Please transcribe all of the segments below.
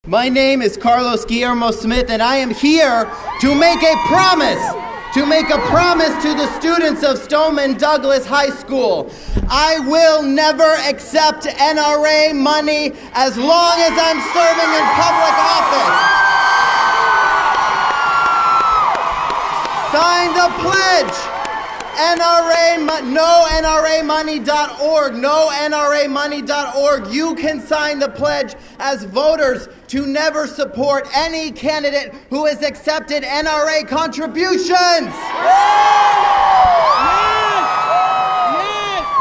My name is Carlos Guillermo Smith, and I am here to make a promise. To the students of Stoneman Douglas High School. I will never accept NRA money as long as I'm serving in public office. Sign the pledge. NoNRAmoney.org. NoNRAmoney.org. You can sign the pledge as voters to never support any candidate who has accepted NRA contributions.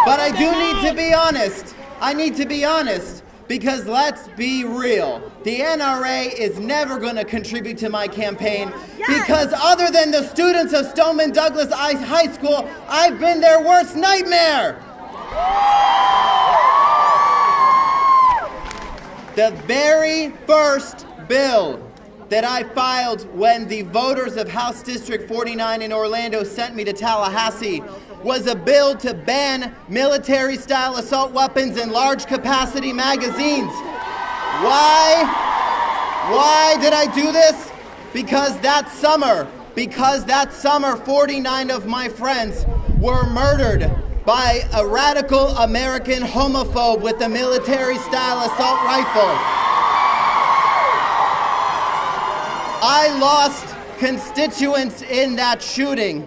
But I do need to be honest. I need to be honest. Because let's be real, the NRA is never going to contribute to my campaign because other than the students of Stoneman Douglas High School, I've been their worst nightmare. The very first bill that I filed when the voters of House District 49 in Orlando sent me to Tallahassee was a bill to ban military-style assault weapons in large-capacity magazines. Why did I do this? Because that summer, 49 of my friends were murdered by a radical American homophobe with a military-style assault rifle. I lost constituents in that shooting.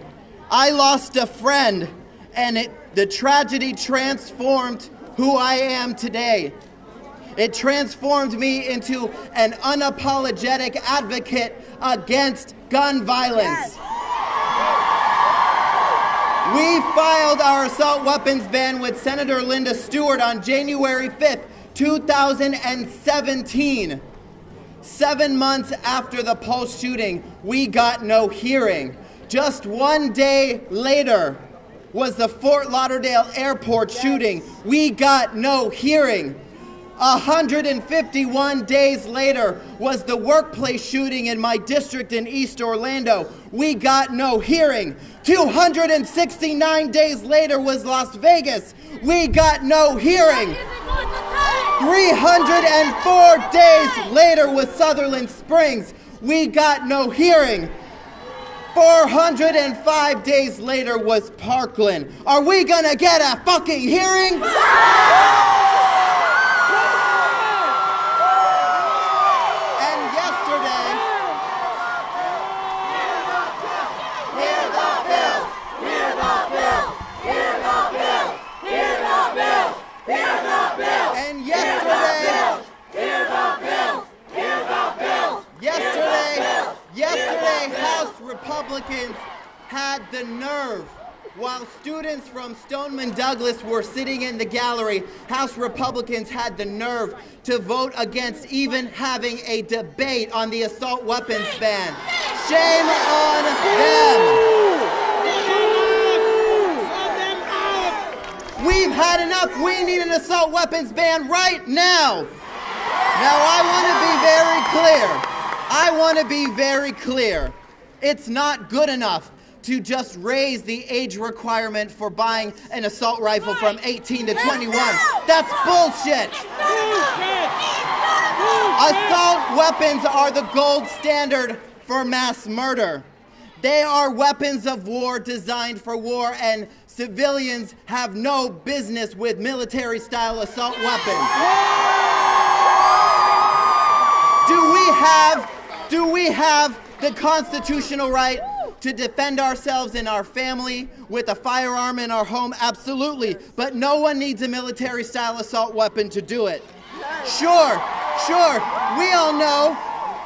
I lost a friend, and the tragedy transformed who I am today. It transformed me into an unapologetic advocate against gun violence. We filed our assault weapons ban with Senator Linda Stewart on January 5th, 2017. 7 months after the Pulse shooting, we got no hearing. Just 1 day later was the Fort Lauderdale airport shooting. We got no hearing. 151 days later was the workplace shooting in my district in East Orlando. We got no hearing. 269 days later was Las Vegas. We got no hearing. 304 days later was Sutherland Springs. We got no hearing. 405 days later was Parkland. Are we gonna get a fucking hearing? And yesterday, hear the bill, hear the bill, hear the bill, hear the bill, hear the bill. And yesterday, hear the bill, hear the bill. Yesterday, House Republicans had the nerve, while students from Stoneman Douglas were sitting in the gallery, House Republicans had the nerve to vote against even having a debate on the assault weapons ban. Shame on them. We've had enough. We need an assault weapons ban right now. Now, I want to be very clear. It's not good enough to just raise the age requirement for buying an assault rifle from 18 to 21. That's bullshit. Assault weapons are the gold standard for mass murder. They are weapons of war designed for war, and civilians have no business with military-style assault weapons. Do we have the constitutional right to defend ourselves and our family with a firearm in our home? Absolutely. But no one needs a military-style assault weapon to do it. Sure. We all know.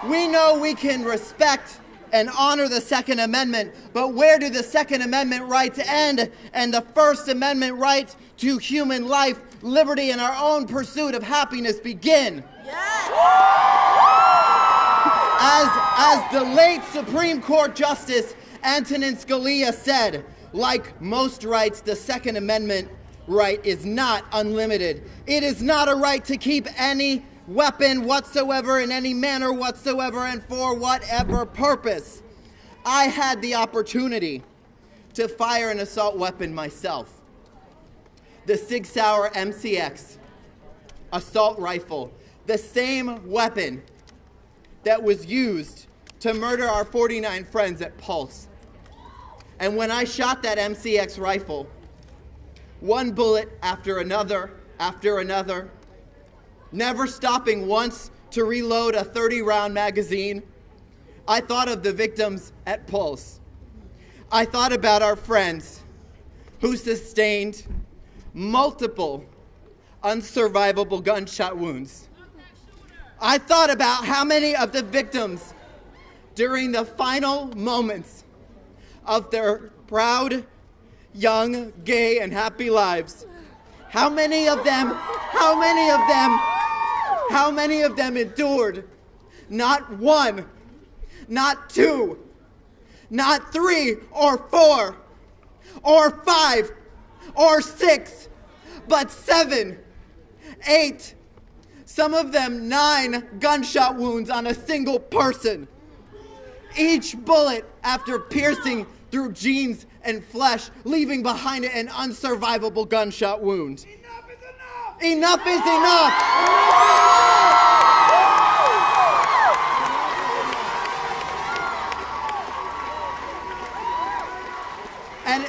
We know we can respect and honor the Second Amendment, but where do the Second Amendment rights end and the First Amendment right to human life, liberty, and our own pursuit of happiness begin? As the late Supreme Court Justice Antonin Scalia said, like most rights, the Second Amendment right is not unlimited. It is not a right to keep any weapon whatsoever in any manner whatsoever and for whatever purpose. I had the opportunity to fire an assault weapon myself. The Sig Sauer MCX assault rifle, the same weapon that was used to murder our 49 friends at Pulse. And when I shot that MCX rifle, one bullet after another, never stopping once to reload a 30-round magazine, I thought of the victims at Pulse. I thought about our friends who sustained multiple unsurvivable gunshot wounds. I thought about how many of the victims during the final moments of their proud, young, gay, and happy lives, how many of them endured not one, not two, not three or four or five or six, but 7, 8, some of them 9 gunshot wounds on a single person. Each bullet after piercing through jeans and flesh, leaving behind it an unsurvivable gunshot wound. Enough is enough! Enough is enough! And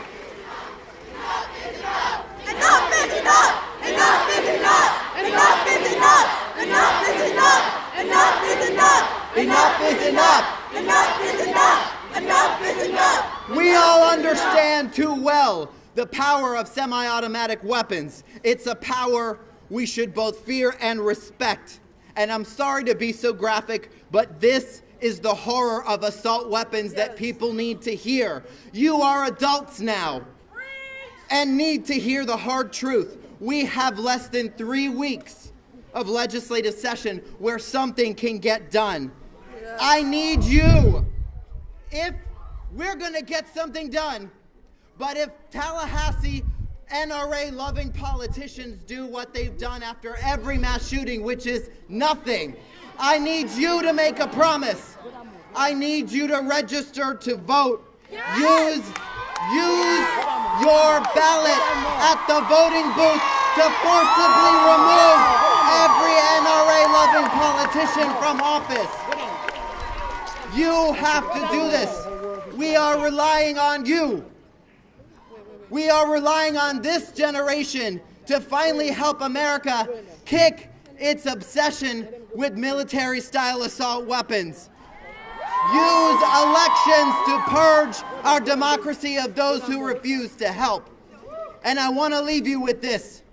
Enough is enough! Enough is enough! Enough is enough! Enough is enough! Enough is enough! Enough is enough! enough is enough! Enough is enough! Enough is enough! We all understand too well the power of semi-automatic weapons. It's a power we should both fear and respect. And I'm sorry to be so graphic, but this is the horror of assault weapons that people need to hear. You are adults now and need to hear the hard truth. We have less than 3 weeks of legislative session where something can get done. I need you. If we're gonna get something done, but if Tallahassee NRA-loving politicians do what they've done after every mass shooting, which is nothing, I need you to make a promise. I need you to register to vote. Use your ballot at the voting booth to forcibly remove every NRA-loving politician from office. You have to do this. We are relying on you. We are relying on this generation to finally help America kick its obsession with military-style assault weapons. Use elections to purge our democracy of those who refuse to help. And I want to leave you with this.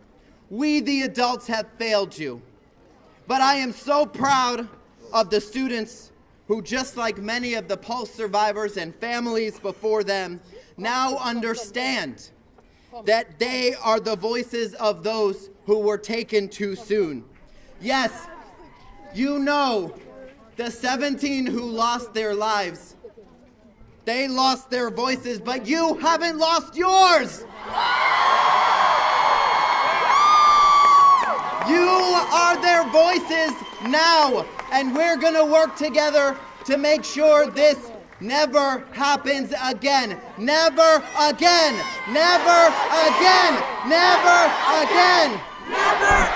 We, the adults, have failed you. But I am so proud of the students who, just like many of the Pulse survivors and families before them, now understand that they are the voices of those who were taken too soon. Yes, you know, the 17 who lost their lives, they lost their voices, but you haven't lost yours. You are their voices now, and we're gonna work together to make sure this never happens again. Never again. Never again. Never again. Never